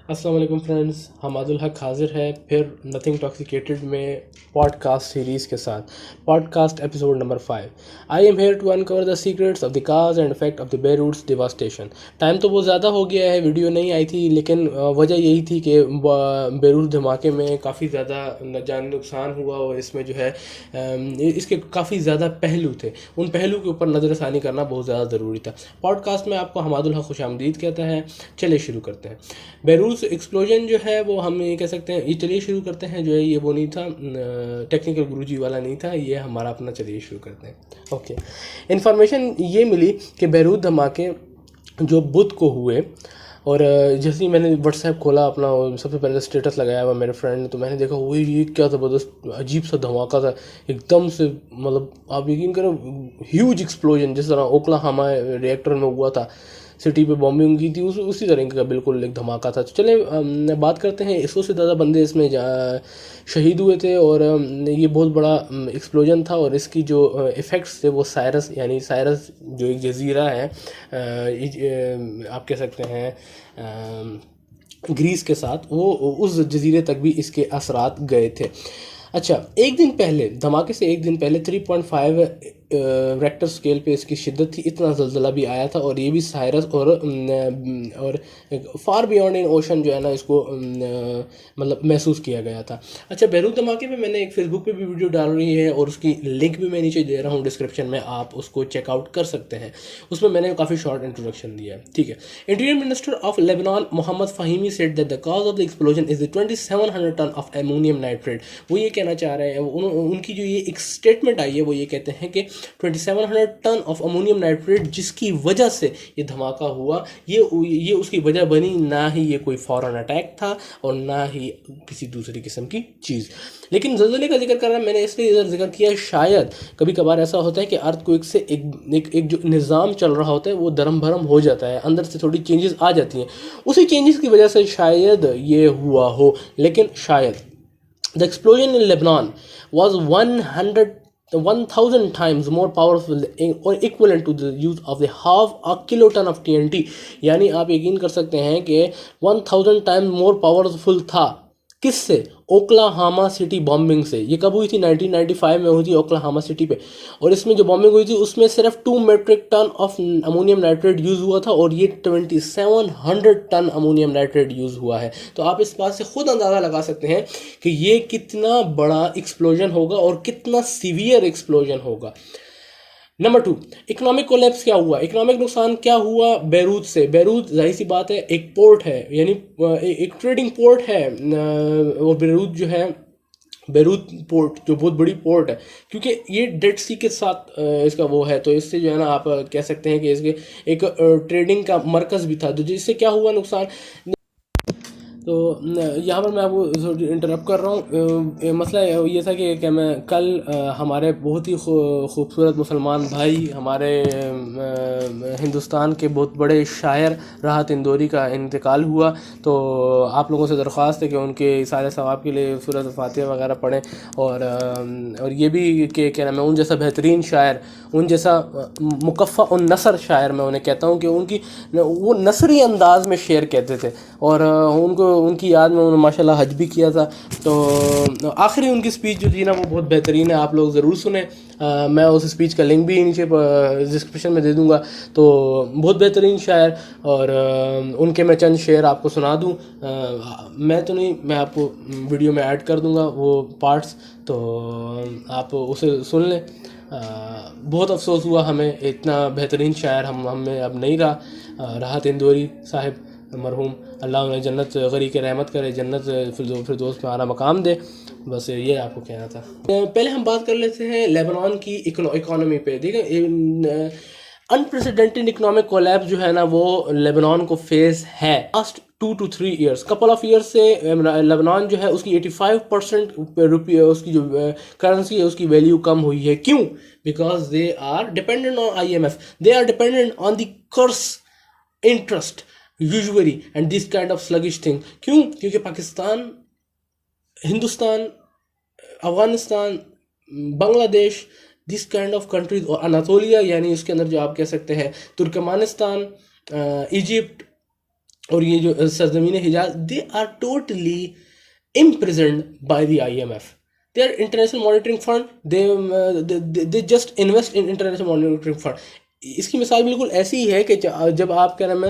السلام علیکم فرینڈز، حماد الحق حاضر ہے پھر نتھنگ ٹاکسیکیٹڈ میں پوڈ کاسٹ سیریز کے ساتھ. Podcast episode number 5. I am here to uncover the secrets of the cause and effect of the Beirut's devastation. Time تو بہت زیادہ ہو گیا ہے، ویڈیو نہیں آئی تھی، لیکن وجہ یہی تھی کہ بیروٹ دھماکے میں کافی زیادہ جانی نقصان ہوا اور اس میں جو ہے اس کے کافی زیادہ پہلو تھے. ان پہلو کے اوپر نظر ثانی کرنا بہت زیادہ ضروری تھا. پوڈ کاسٹ میں آپ کو حماد الحق خوش آمدید کہتا ہے. چلے شروع کرتے ہیں. بیروت ایکسپلوژن جو ہے وہ ہم یہ کہہ سکتے ہیں، یہ چلیے شروع کرتے ہیں. جو ہے یہ وہ نہیں تھا، ٹیکنیکل گروجی والا نہیں تھا، یہ ہمارا اپنا. چلیے شروع کرتے ہیں. اوکے، انفارمیشن یہ ملی کہ بیروت دھماکے جو بدھ کو ہوئے، اور جیسے ہی میں نے واٹس ایپ کھولا اپنا، سب سے پہلے اسٹیٹس لگایا ہوا میرے فرینڈ نے، تو میں نے دیکھا وہ یہ کیا زبردست عجیب سا دھماکہ تھا ایک دم سے. مطلب آپ یقین کرو، ہیوج ایکسپلوژن، جس طرح اوکلاہاما ریئیکٹر میں ہوا تھا، سٹی پہ بامبنگ کی تھی، اسی طرح کا بالکل ایک دھماکہ تھا. تو چلیں بات کرتے ہیں. 100 سے زیادہ بندے اس میں شہید ہوئے تھے، اور یہ بہت بڑا ایکسپلوژن تھا. اور اس کی جو ایفیکٹس تھے وہ سائرس، یعنی سائرس جو ایک جزیرہ ہے، آپ کہہ سکتے ہیں گریس کے ساتھ، وہ اس جزیرے تک بھی اس کے اثرات گئے تھے. اچھا، ایک دن پہلے دھماکے سے ایک دن پہلے 3.5 ریکٹر سکیل پہ اس کی شدت تھی. اتنا زلزلہ بھی آیا تھا، اور یہ بھی سائرس اور فار بیونڈ ان اوشن جو ہے نا، اس کو مطلب محسوس کیا گیا تھا. اچھا، بیروت دھماکے پہ میں نے ایک فیس بک پہ بھی ویڈیو ڈال رہی ہے، اور اس کی لنک بھی میں نیچے دے رہا ہوں ڈسکرپشن میں، آپ اس کو چیک آؤٹ کر سکتے ہیں. اس میں نے کافی شارٹ انٹروڈکشن دیا ہے. ٹھیک ہے. Interior minister of Lebanon Mohammed Fahmi said that the cause of the explosion is the 2700 ton of ammonium nitrate. وہ یہ کہنا چاہ رہے ہیں، ان کی جو یہ ایک اسٹیٹمنٹ آئی ہے، وہ یہ کہتے ہیں کہ 2700 ٹن آف امونیم نائٹریٹ جس کی وجہ سے یہ دھماکہ ہوا، یہ اس کی وجہ بنی. نہ ہی یہ کوئی فورن اٹیک تھا، اور نہ ہی کسی دوسری قسم کی چیز. لیکن زلزلے کا ذکر کر رہا میں نے اس لیے ادھر ذکر کیا، شاید کبھی کبھار ایسا ہوتا ہے کہ ارتھ کوئک سے ایک جو نظام چل رہا ہوتا ہے وہ درم بھرم ہو جاتا ہے، اندر سے تھوڑی چینجز آ جاتی ہیں. اسی چینجز کی وجہ سے شاید یہ ہوا ہو. لیکن شاید the explosion in Lebanon was 1000 times more powerful or equivalent to the use of the half a kiloton of TNT. یعنی آپ یقین کر سکتے ہیں کہ 1000 times more powerful تھا. کس سے؟ اوکلاہاما سٹی بامبنگ سے. یہ کب ہوئی تھی؟ 1995 میں ہوئی تھی اوکلاہاما سٹی پہ. اور اس میں جو بامبنگ ہوئی تھی اس میں صرف 2 metric ton of ammonium nitrate use ہوا تھا، اور یہ 2700 ٹن امونیم نائٹریٹ یوز ہوا ہے. تو آپ اس بات سے خود اندازہ لگا سکتے ہیں کہ یہ کتنا بڑا ایکسپلوژن ہوگا اور کتنا سیویئر ایکسپلوژن ہوگا. نمبر 2، اکنامک کولیپس کیا ہوا؟ اکنامک نقصان کیا ہوا بیروت سے؟ بیروت ظاہر سی بات ہے ایک پورٹ ہے، یعنی ایک ٹریڈنگ پورٹ ہے. اور بیروت جو ہے، بیروت پورٹ جو بہت بڑی پورٹ ہے، کیونکہ یہ ڈیڈ سی کے ساتھ اس کا وہ ہے، تو اس سے جو ہے نا آپ کہہ سکتے ہیں کہ اس کے ایک ٹریڈنگ کا مرکز بھی تھا. تو جس سے کیا ہوا نقصان؟ تو یہاں پر میں آپ کو انٹرپٹ کر رہا ہوں. مسئلہ یہ تھا کہ میں کل ہمارے بہت ہی خوبصورت مسلمان بھائی، ہمارے ہندوستان کے بہت بڑے شاعر راحت اندوری کا انتقال ہوا. تو آپ لوگوں سے درخواست ہے کہ ان کے سارے ثواب کے لیے سورۃ فاتحہ وغیرہ پڑھیں، اور یہ بھی کہ کیا نام ہے، ان جیسا بہترین شاعر، ان جیسا مکفّع النثر شاعر میں انہیں کہتا ہوں کہ ان کی وہ نثری انداز میں شعر کہتے تھے، اور ان کی یاد میں انہوں نے ماشاء اللہ حج بھی کیا تھا. تو آخری ان کی اسپیچ جو تھی نا وہ بہت بہترین ہے، آپ لوگ ضرور سنیں. میں اس اسپیچ کا لنک بھی نیچے ڈسکرپشن میں دے دوں گا. تو بہت بہترین شاعر، اور ان کے میں چند شعر آپ کو سنا دوں. میں تو نہیں، میں آپ کو ویڈیو میں ایڈ کر دوں گا وہ پارٹس، تو آپ اسے سن لیں. بہت افسوس ہوا ہمیں، اتنا بہترین شاعر ہم میں اب نہیں رہا. راحت اندوری صاحب مرحوم، اللہ انہیں جنت غریق رحمت کرے، جنت فردوس میں اعلیٰ مقام دے. بس یہ آپ کو کہنا تھا. پہلے ہم بات کر لیتے ہیں لیبنان کی اکانومی پہ. دیکھیں، انپریسیڈنٹڈ اکنامک کولیپس جو ہے نا وہ لیبنان کو فیس ہے. Last 2 to 3 years, couple of years سے لیبنان جو ہے اس کی 85% روپیہ، اس کی جو کرنسی ہے اس کی ویلیو کم ہوئی ہے. کیوں؟ Because they are dependent on IMF، they are dependent on the crass interest usually and this kind of sluggish thing. کیوں؟ کیونکہ Pakistan, Hindustan, Afghanistan, Bangladesh, this kind of countries, اور اناطولیہ یعنی اس کے اندر جو آپ کہہ سکتے ہیں ترکمانستان، ایجپٹ، اور یہ جو سرزمین Hijaz they are totally imprisoned by the IMF. They are International Monitoring Fund. They just invest in International Monitoring Fund. اس کی مثال بالکل ایسی ہی ہے کہ جب آپ کیا نام ہے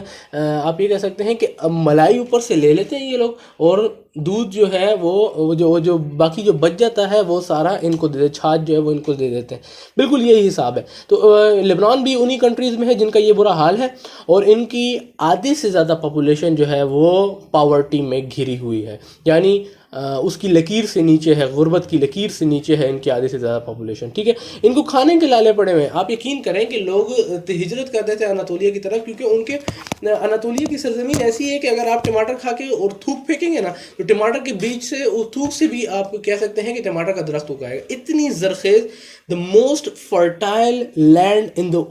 آپ یہ کہہ سکتے ہیں کہ ملائی اوپر سے لے لیتے ہیں یہ لوگ، اور دودھ جو ہے وہ جو باقی جو بچ جاتا ہے وہ سارا ان کو دے دیتے، چھاچ جو ہے وہ ان کو دے دیتے ہیں. بالکل یہی حساب ہے. تو لبنان بھی انہی کنٹریز میں ہے جن کا یہ برا حال ہے، اور ان کی آدھے سے زیادہ پاپولیشن جو ہے وہ پاورٹی میں گھری ہوئی ہے، یعنی اس کی لکیر سے نیچے ہے، غربت کی لکیر سے نیچے ہے ان کی آدھے سے زیادہ پاپولیشن. ٹھیک ہے، ان کو کھانے کے لالے پڑے ہوئے ہیں. آپ یقین کریں کہ لوگ ہجرت کرتے تھے اناتولیا کی طرف، کیونکہ ان کے اناتولیا کی سرزمین ایسی ہے کہ اگر آپ ٹماٹر کھا کے اور تھوک پھینکیں گے نا تو ٹماٹر کے بیج سے اور تھوک سے بھی آپ کہہ سکتے ہیں کہ ٹماٹر کا درخت اگائے گا. اتنی زرخیز، the most fertile land in the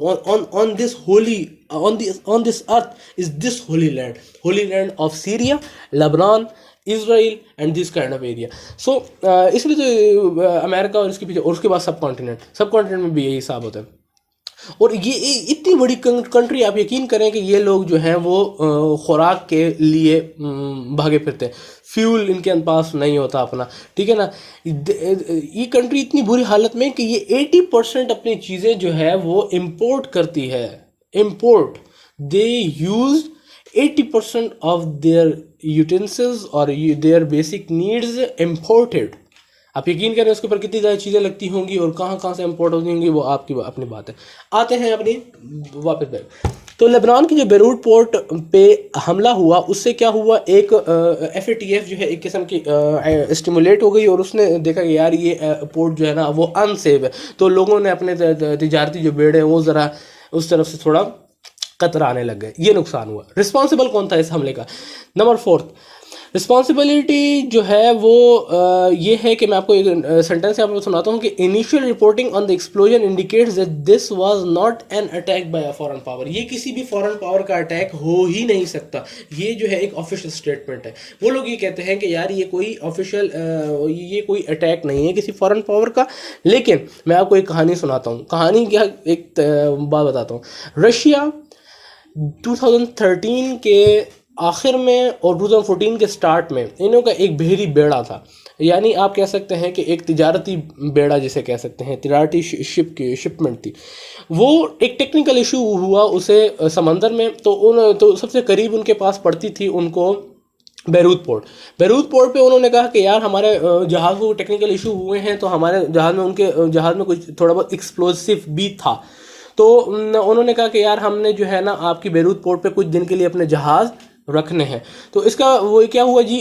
on this holy on this earth is this holy land of Syria, Lebanon, Israel and this kind of area. So اس لیے تو امریکہ اور اس کے پیچھے، اور اس کے بعد سب کانٹیننٹ میں بھی یہی حساب ہوتا ہے. اور یہ اتنی بڑی کنٹری، آپ یقین کریں کہ یہ لوگ جو ہیں وہ خوراک کے لیے بھاگے پھرتے ہیں، فیول ان کے پاس نہیں ہوتا اپنا. ٹھیک ہے نا، یہ کنٹری اتنی بری حالت میں کہ یہ 80% اپنی چیزیں جو ہے وہ امپورٹ کرتی ہے. Import, they use 80% of their utensils اور دیئر بیسک نیڈز امپورٹیڈ. آپ یقین کریں اس کے اوپر کتنی زیادہ چیزیں لگتی ہوں گی اور کہاں کہاں سے امپورٹ ہوتی ہوں گی، وہ آپ کی اپنی بات ہے. آتے ہیں اپنی واپس بیک. تو لبنان کی جو بیروٹ پورٹ پہ حملہ ہوا، اس سے کیا ہوا، ایک FATF جو ہے ایک قسم کی اسٹیمولیٹ ہو گئی، اور اس نے دیکھا کہ یار یہ پورٹ جو ہے نا وہ انسیف ہے. تو لوگوں نے اپنے تجارتی جو بیڑے ہیں وہ ذرا اس طرف سے تھوڑا قطرانے لگ گئے. یہ نقصان ہوا. رسپانسبل کون تھا اس حملے کا؟ نمبر 4 رسپانسبلٹی جو ہے وہ یہ ہے کہ میں آپ کو ایک سینٹینس آپ کو سناتا ہوں کہ initial reporting on the explosion indicates that this was not an attack by a foreign power. یہ کسی بھی فارن پاور کا اٹیک ہو ہی نہیں سکتا. یہ جو ہے ایک آفیشیل اسٹیٹمنٹ ہے. وہ لوگ یہ کہتے ہیں کہ یار یہ کوئی آفیشیل یہ کوئی اٹیک نہیں ہے کسی فارن پاور کا. لیکن میں آپ کو ایک کہانی سناتا ہوں. کہانی کیا، ایک بات بتاتا ہوں. رشیا 2013 کے آخر میں اور 2014 کے سٹارٹ میں انہوں کا ایک بحری بیڑا تھا، یعنی آپ کہہ سکتے ہیں کہ ایک تجارتی بیڑا جسے کہہ سکتے ہیں، تجارتی شپمنٹ تھی. وہ ایک ٹیکنیکل ایشو ہوا اسے سمندر میں، تو سب سے قریب ان کے پاس پڑتی تھی ان کو بیروت پورٹ پہ. انہوں نے کہا کہ یار ہمارے جہاز کو ٹیکنیکل ایشو ہوئے ہیں، تو ہمارے جہاز میں ان کے جہاز میں کچھ تھوڑا بہت ایکسپلوسیو بھی تھا. تو انہوں نے کہا کہ یار ہم نے جو ہے نا آپ کی بیروت پورٹ پہ کچھ دن کے لیے اپنے جہاز رکھنے ہیں. تو اس کا وہ کیا ہوا جی،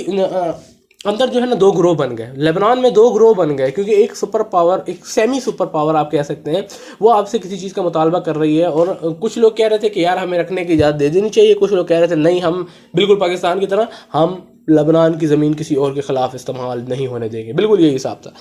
اندر جو ہے نا 2 گروہ بن گئے. لبنان میں 2 گروہ بن گئے، کیونکہ ایک سپر پاور، ایک سیمی سپر پاور آپ کہہ سکتے ہیں، وہ آپ سے کسی چیز کا مطالبہ کر رہی ہے. اور کچھ لوگ کہہ رہے تھے کہ یار ہمیں رکھنے کی اجازت دے دینی چاہیے. کچھ لوگ کہہ رہے تھے نہیں، ہم بالکل پاکستان کی طرح ہم لبنان کی زمین کسی اور کے خلاف استعمال نہیں ہونے دیں گے. بالکل یہی حساب تھا.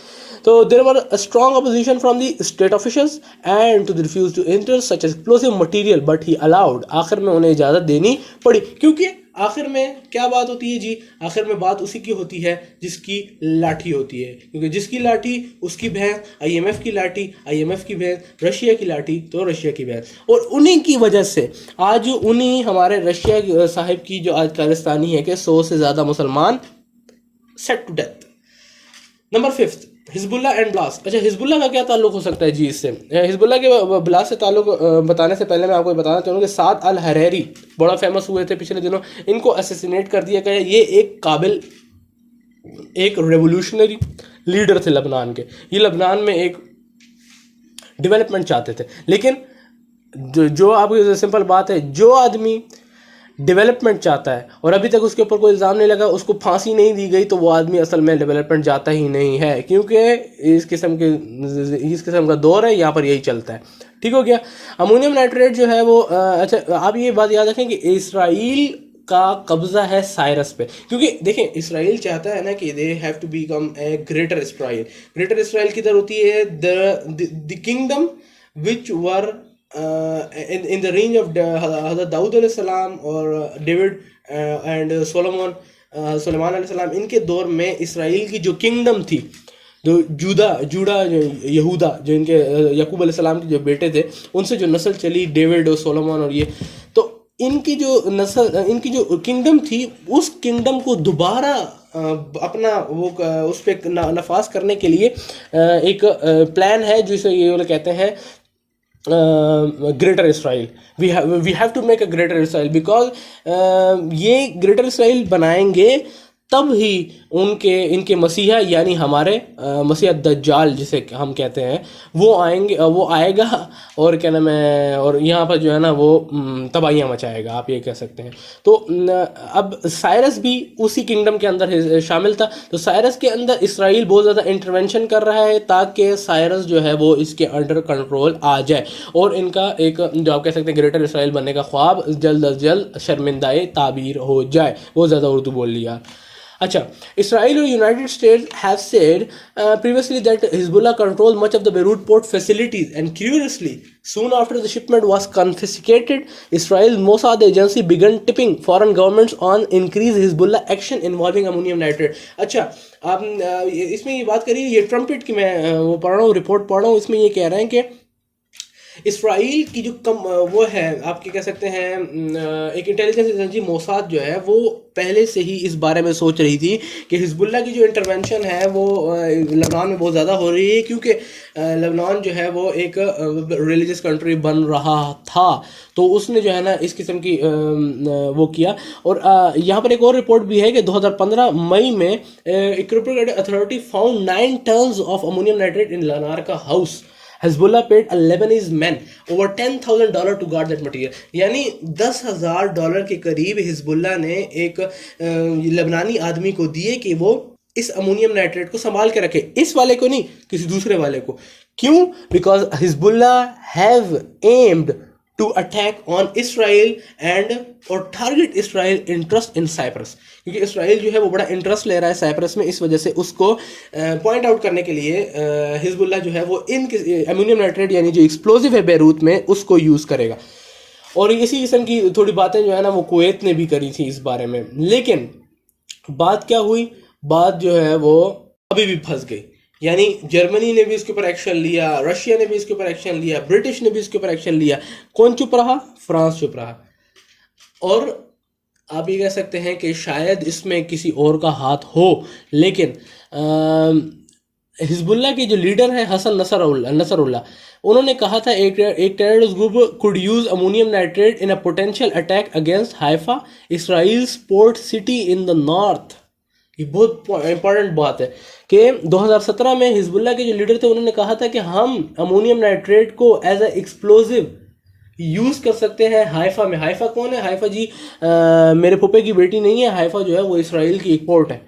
تو there were a strong opposition from the state officials and to the refuse to enter such explosive material, but he allowed. آخر میں انہیں اجازت دینی پڑی، کیونکہ آخر میں کیا بات ہوتی ہے جی، آخر میں بات اسی کی ہوتی ہے جس کی لاٹھی ہوتی ہے. کیونکہ جس کی لاٹھی اس کی بھینس، IMF کی لاٹھی IMF کی بھینس، رشیا کی لاٹھی تو رشیا کی بھینس. اور انہی کی وجہ سے آج انہی ہمارے رشیا صاحب کی جو آج کالستانی ہے کہ 100 سے زیادہ مسلمان سیٹ ٹو ڈیتھ. نمبر 5 حزب اللہ اینڈ بلاس. اچھا حزب اللہ کا کیا تعلق ہو سکتا ہے جی اس سے؟ حزب اللہ کے بلاس سے تعلق بتانے سے پہلے میں آپ کو بتانا چاہوں گا کہ سعد الحریری بڑا فیمس ہوئے تھے پچھلے دنوں. ان کو اسیسینیٹ کر دیا گیا. یہ ایک قابل، ایک ریولوشنری لیڈر تھے لبنان کے. یہ لبنان میں ایک ڈیولپمنٹ چاہتے تھے. لیکن جو آپ کی سمپل بات ہے، جو آدمی ڈیولپمنٹ چاہتا ہے اور ابھی تک اس کے اوپر کوئی الزام نہیں لگا، اس کو پھانسی نہیں دی گئی، تو وہ آدمی اصل میں ڈیولپمنٹ چاہتا ہی نہیں ہے. کیونکہ اس قسم کا دور ہے، یہاں پر یہی چلتا ہے. ٹھیک ہو گیا. امونیم نائٹریٹ جو ہے وہ اچھا آپ یہ بات یاد رکھیں کہ اسرائیل کا قبضہ ہے سائرس پہ. کیونکہ دیکھیں اسرائیل چاہتا ہے نا کہ they have to become a greater Israel. Greater Israel کدھر ہوتی ہے؟ The kingdom which were in the range of حضرت داؤد علیہ السلام اور ڈیوڈ اینڈ سلیمان علیہ السلام. ان کے دور میں اسرائیل کی جو کنگڈم تھی، جو یہودا، جو ان کے یعقوب علیہ السلام کے جو بیٹے تھے، ان سے جو نسل چلی ڈیوڈ اور سلیمان اور یہ، تو ان کی جو نسل، ان کی جو کنگڈم تھی، اس کنگڈم کو دوبارہ اپنا وہ اس پہ نفاذ کرنے کے لیے ایک پلان ہے جسے یہ لوگ کہتے ہیں greater Israel. We have to make a greater Israel because یہ گریٹر اسرائیل بنائیں گے تب ہی ان کے مسیحا یعنی ہمارے مسیح دجال جسے ہم کہتے ہیں وہ آئیں گے، وہ آئے گا اور کیا نام ہے، اور یہاں پر جو ہے نا وہ تباہیاں مچائے گا، آپ یہ کہہ سکتے ہیں. تو اب سائرس بھی اسی کنگڈم کے اندر شامل تھا. تو سائرس کے اندر اسرائیل بہت زیادہ انٹرونشن کر رہا ہے تاکہ سائرس جو ہے وہ اس کے انڈر کنٹرول آ جائے اور ان کا ایک جو آپ کہہ سکتے ہیں گریٹر اسرائیل بننے کا خواب جلد از جلد شرمندہ تعبیر ہو جائے. بہت زیادہ اردو بول لیا. اچھا، اسرائیل اور United States have said previously that Hezbollah controlled much of the Beirut port facilities, and curiously, soon after the shipment was confiscated, Israel's Mossad agency began tipping foreign governments on increased Hezbollah action involving ammonium nitrate. اچھا، آپ اس میں یہ بات کریے، یہ trumpet کی میں وہ پڑھ رہا ہوں، رپورٹ پڑھ رہا ہوں، اس میں یہ کہہ رہے ہیں کہ اسرائیل کی جو وہ ہے آپ کہہ سکتے ہیں ایک انٹیلیجنس ایجنسی موساد جو ہے وہ پہلے سے ہی اس بارے میں سوچ رہی تھی کہ حزب اللہ کی جو انٹرونشن ہے وہ لبنان میں بہت زیادہ ہو رہی ہے، کیونکہ لبنان جو ہے وہ ایک ریلیجس کنٹری بن رہا تھا. تو اس نے جو ہے نا اس قسم کی وہ کیا. اور یہاں پر ایک اور رپورٹ بھی ہے کہ 2015 مئی میں اکویڈور authority found 9 tons of ammonium nitrate in Larnaca house. Hezbollah paid a Lebanese man over $10,000 to guard that material. یعنی $10,000 کے قریب حزب اللہ نے ایک لبنانی آدمی کو دیے کہ وہ اس امونیم نائٹریٹ کو سنبھال کے رکھے. اس والے کو نہیں، کسی دوسرے والے کو. کیوں؟ Because Hezbollah have aimed to attack on Israel and or target Israel interest in Cyprus. کیونکہ اسرائیل جو ہے وہ بڑا انٹرسٹ لے رہا ہے سائپرس میں، اس وجہ سے اس کو پوائنٹ آؤٹ کرنے کے لیے حزب اللہ جو ہے وہ ان امونیم نائٹریٹ یعنی جو ایکسپلوزو ہے بیروت میں اس کو یوز کرے گا. اور اسی قسم کی تھوڑی باتیں جو ہے نا وہ کویت نے بھی کری تھی اس بارے میں. لیکن بات کیا ہوئی؟ بات جو ہے وہ ابھی بھی پھنس گئی. یعنی جرمنی نے بھی اس کے اوپر ایکشن لیا، رشیا نے بھی اس کے اوپر ایکشن لیا، برٹش نے بھی اس کے اوپر ایکشن لیا. کون چپ رہا؟ فرانس چپ رہا. اور آپ یہ کہہ سکتے ہیں کہ شاید اس میں کسی اور کا ہاتھ ہو، لیکن حزب اللہ کے جو لیڈر ہیں حسن نصر اللہ انہوں نے کہا تھا ایک terrorist group could use ammonium nitrate in a potential attack against Haifa, Israel's port city in the north. یہ بہت امپورٹنٹ بات ہے کہ 2017 میں حزب اللہ کے جو لیڈر تھے انہوں نے کہا تھا کہ ہم امونیم نائٹریٹ کو ایز اے ایکسپلوزو یوز کر سکتے ہیں ہائفا میں. ہائفا کون ہے؟ ہائفا جی میرے پھپھے کی بیٹی نہیں ہے. ہائفا جو ہے وہ اسرائیل کی ایک پورٹ ہے،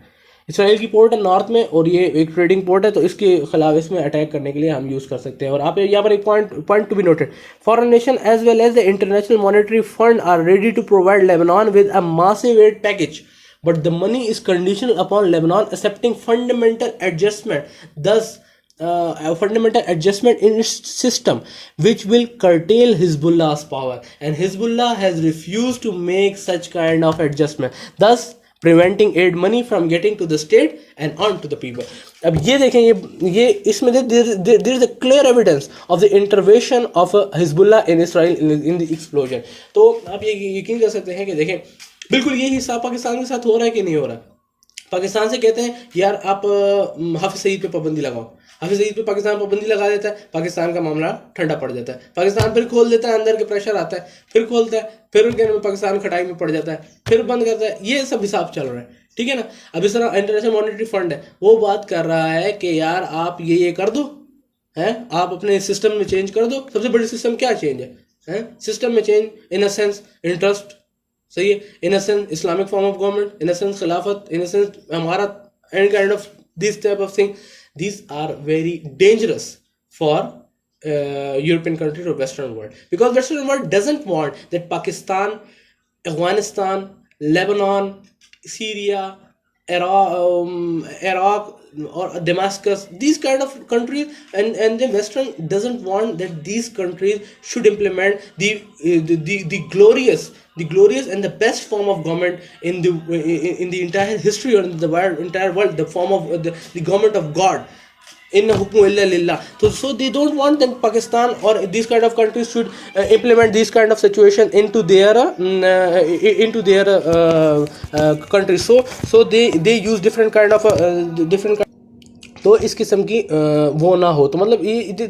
اسرائیل کی پورٹ ہے نارتھ میں، اور یہ ایک ٹریڈنگ پورٹ ہے. تو اس کے خلاف اس میں اٹیک کرنے کے لیے ہم یوز کر سکتے ہیں. اور آپ یہاں پر ایک point to be noted, foreign nation as well as the international monetary fund are ready to provide Lebanon with a massive aid package. But the money is conditional upon Lebanon accepting fundamental adjustment, thus a fundamental adjustment in its system, which will curtail Hezbollah's power. And Hezbollah has refused to make such kind of adjustment, thus preventing aid money from getting to the state and on to the people. اب یہ دیکھیں، یہ اس میں there is a clear evidence of the intervention of Hezbollah in Israel in the explosion. تو آپ یہ یقین کر سکتے ہیں کہ دیکھیں بالکل یہی حساب پاکستان کے ساتھ ہو رہا ہے کہ نہیں ہو رہا. پاکستان سے کہتے ہیں یار آپ حافظ سعید پہ پابندی لگاؤ، حافظ سعید پہ پاکستان پابندی لگا دیتا ہے، پاکستان کا معاملہ ٹھنڈا پڑ جاتا ہے. پاکستان پھر کھول دیتا ہے، اندر کے پریشر آتا ہے، پھر کھولتا ہے، پھر پاکستان کھٹائی میں پڑ جاتا ہے، پھر بند کرتا ہے. یہ سب حساب چل رہا ہے، ٹھیک ہے نا. اب اس طرح انٹرنیشنل مانیٹری فنڈ ہے، وہ بات کر رہا ہے کہ یار آپ یہ کر دو، آپ اپنے سسٹم میں چینج کر دو. سب سے بڑی سسٹم کیا چینج ہے؟ سسٹم میں change in a sense interest, صحیح ہے، in a sense Islamic form of government, in a sense خلافت، ان اے سینس ہمارا any kind of this type of thing. These are very dangerous for European countries or Western world, because Western world doesn't want that Pakistan, Afghanistan, Lebanon, Syria, Iraq or Damascus, these kind of countries, and the Western doesn't want that these countries should implement the glorious and the best form of government in the entire history or in the entire world, the form of the government of God. in hukmu illa lillah. So they don't want that Pakistan or these kind of countries should implement these kind of situation into their countries. So they use different kind of different. تو اس قسم کی وہ نہ ہو. تو مطلب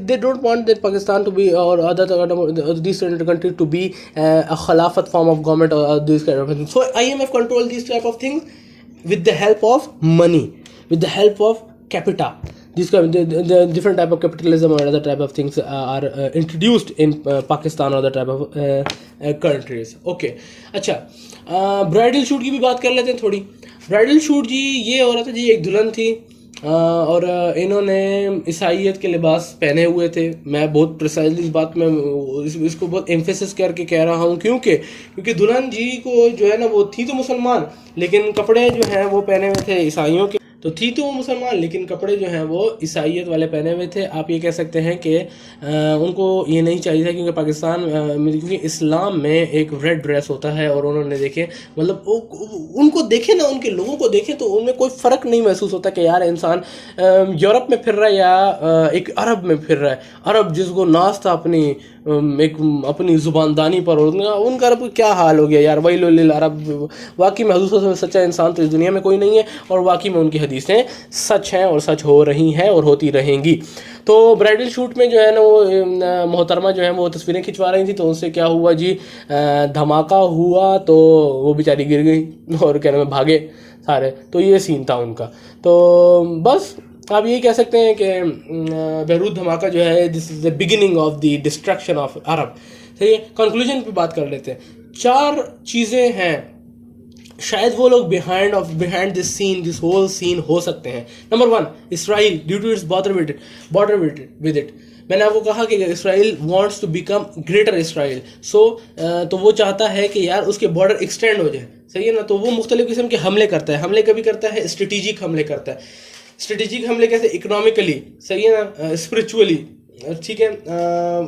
they don't want that Pakistan to be or other this country to be خلافت form of government or this kind of. So I M F control this type of things with the help of money, with the help of capita. These different type of capitalism or other type of things are introduced in Pakistan or other type of countries. Okay, اچھا bridal shoot کی بھی بات کر لیتے ہیں تھوڑی. Bridal shoot جی یہ ہو رہا تھا جی, ایک دلہن تھی اور انہوں نے عیسائیت کے لباس پہنے ہوئے تھے. میں بہت پریسائزلی اس بات میں اس کو بہت ایمفیسس کر کے کہہ رہا ہوں کیونکہ دلہن جی کو جو ہے نا وہ تھی تو مسلمان لیکن کپڑے جو ہیں وہ پہنے ہوئے تھے عیسائیوں کے. تو تھی تو وہ مسلمان لیکن کپڑے جو ہیں وہ عیسائیت والے پہنے ہوئے تھے. آپ یہ کہہ سکتے ہیں کہ ان کو یہ نہیں چاہیے تھا کیونکہ پاکستان کیونکہ اسلام میں ایک ریڈ ڈریس ہوتا ہے اور انہوں نے دیکھے مطلب ان کو دیکھے نا, ان کے لوگوں کو دیکھے تو ان میں کوئی فرق نہیں محسوس ہوتا کہ یار انسان یورپ میں پھر رہا ہے یا ایک عرب میں پھر رہا ہے. عرب جس کو ناز تھا اپنی زباندانی پر, ان کا عرب کیا حال ہو گیا یار, ویل للعرب. واقعی میں حضور سے سچا انسان تو اس دنیا میں کوئی نہیں ہے اور واقعی میں ان کی حدیثیں سچ ہیں اور سچ ہو رہی ہیں اور ہوتی رہیں گی. تو برائڈل شوٹ میں جو ہے نا وہ محترمہ جو ہے وہ تصویریں کھنچوا رہی تھیں تو ان سے کیا ہوا جی, دھماکہ ہوا تو وہ بیچاری گر گئی اور کیا نام ہے بھاگے سارے. تو یہ سین تھا ان کا. تو بس آپ یہی کہہ سکتے ہیں کہ بیروت دھماکہ جو ہے this is the beginning of the destruction of Arab. صحیح ہے, کنکلوژن پہ بات کر لیتے ہیں. 4 چیزیں ہیں شاید وہ لوگ behind this scene, this whole scene ہو سکتے ہیں. Number 1, Israel due to its border with it. میں نے آپ کو کہا کہ Israel wants to become greater Israel. تو وہ چاہتا ہے کہ یار اس کے بارڈر ایکسٹینڈ ہو جائے. صحیح ہے نا. تو وہ مختلف قسم کے حملے کرتا ہے. حملے کبھی کرتا ہے اسٹریٹجک حملے کرتا ہے. اسٹریٹجک حملے کیسے, اکنامکلی, صحیح ہے نا, اسپرچولی, ٹھیک ہے.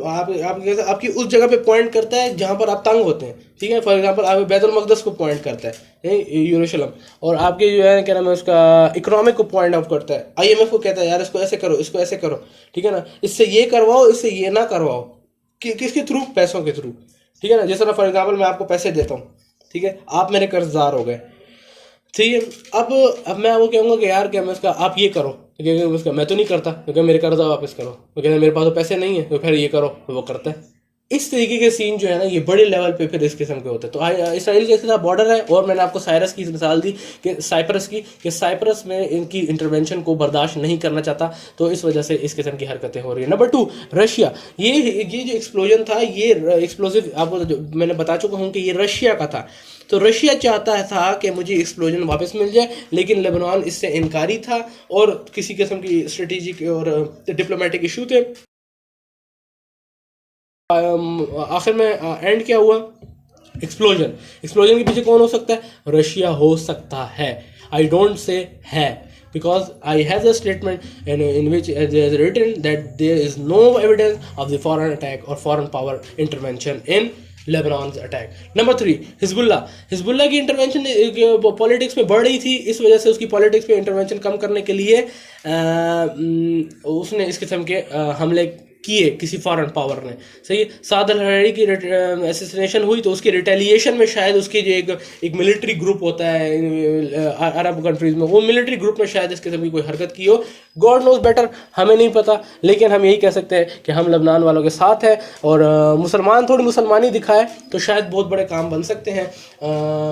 آپ کی اس جگہ پہ پوائنٹ کرتا ہے جہاں پر آپ تنگ ہوتے ہیں. ٹھیک ہے, فار ایگزامپل آپ بیت المقدس کو پوائنٹ کرتا ہے یروشلم, اور آپ کے جو ہے کیا نام ہے اس کا اکنامک کو پوائنٹ آؤٹ کرتا ہے. IMF کو کہتا ہے یار اس کو ایسے کرو, اس کو ایسے کرو. ٹھیک ہے نا, اس سے یہ کرواؤ, اس سے یہ نہ کرواؤ. کس کے تھرو؟ پیسوں کے تھرو. ٹھیک ہے نا. جیسے فار ایگزامپل میں آپ کو پیسے دیتا ہوں, ٹھیک ہے, آپ میرے قرض دار ہو گئے. ٹھیک ہے, اب میں وہ کہوں گا کہ یار کیا میں اس کا آپ یہ کرو, اس کا میں تو نہیں کرتا کیونکہ میرے قرضہ واپس کرو. وہ کہتے ہیں میرے پاس تو پیسے نہیں ہیں تو پھر یہ کرو, تو وہ کرتا ہے. اس طریقے کے سین جو ہے نا یہ بڑے لیول پہ پھر اس قسم کے ہوتے ہیں. تو اسرائیل کے ساتھ بارڈر ہے, اور میں نے آپ کو سائرس کی مثال دی کہ سائپرس میں ان کی انٹرونشن کو برداشت نہیں کرنا چاہتا, تو اس وجہ سے اس قسم کی حرکتیں ہو رہی ہیں. Number 2, Russia. یہ جو ایکسپلوژن تھا, یہ ایکسپلوزو آپ کو میں نے بتا چکا ہوں کہ یہ رشیا کا تھا. تو رشیا چاہتا تھا کہ مجھے ایکسپلوژن واپس مل جائے, لیکن لبنان اس سے انکاری تھا اور کسی قسم کی اسٹریٹجک اور ڈپلومیٹک ایشو تھے. آخر میں اینڈ کیا ہوا, ایکسپلوژن. ایکسپلوژن کے پیچھے کون ہو سکتا ہے؟ رشیا ہو سکتا ہے. آئی ڈونٹ سے ہے, because I have a statement in which there is written that there is no evidence of the foreign attack or foreign power intervention in Lebanon's attack. Number 3, حزب اللہ کی intervention politics میں بڑھ رہی تھی, اس وجہ سے اس کی پالیٹکس پہ انٹرونشن کم کرنے کے لیے اس نے اس قسم کے حملے کیے کسی فارن پاور نے. صحیح. سعد الحریری کی اسیسینیشن ہوئی تو اس کی ریٹیلیشن میں شاید اس کی جو ایک ملٹری گروپ ہوتا ہے عرب کنٹریز میں, وہ ملٹری گروپ میں شاید اس قسم کی کوئی حرکت کی ہو. گاڈ نوز بیٹر, ہمیں نہیں پتہ, لیکن ہم یہی کہہ سکتے ہیں کہ ہم لبنان والوں کے ساتھ ہیں, اور مسلمان تھوڑی مسلمانی دکھائے تو شاید بہت بڑے کام بن سکتے ہیں.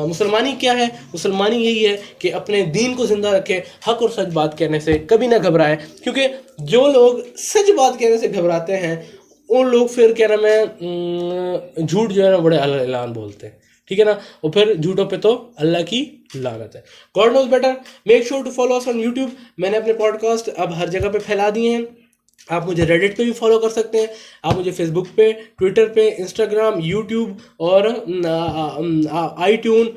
مسلمانی کیا ہے؟ مسلمانی یہی ہے کہ اپنے دین کو زندہ رکھے, حق اور سچ بات کہنے سے کبھی نہ گھبرائے, کیونکہ جو لوگ سچ بات کہنے سے گھبراتے ہیں ان لوگ پھر کیا نام ہے جھوٹ جو ہے نا بڑے اعلان بولتے ہیں. ٹھیک ہے نا, اور پھر جھوٹوں پہ تو اللہ کی لعنت ہے. God knows better. Make sure to follow us on YouTube. میں نے اپنے پوڈ کاسٹ اب ہر جگہ پہ پھیلا دیے ہیں. آپ مجھے ریڈٹ پہ بھی فالو کر سکتے ہیں, آپ مجھے فیس بک پہ, ٹویٹر پہ, انسٹاگرام, یوٹیوب اور آئی ٹیون,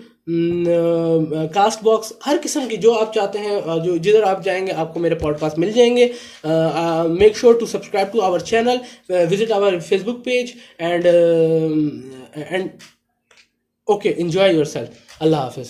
کاسٹ باکس, ہر قسم کی جو آپ چاہتے ہیں, جو جدھر آپ جائیں گے آپ کو میرے پوڈ کاسٹ مل جائیں گے. Make sure to subscribe to our channel, visit our Facebook page and okay, enjoy yourself. اللہ حافظ.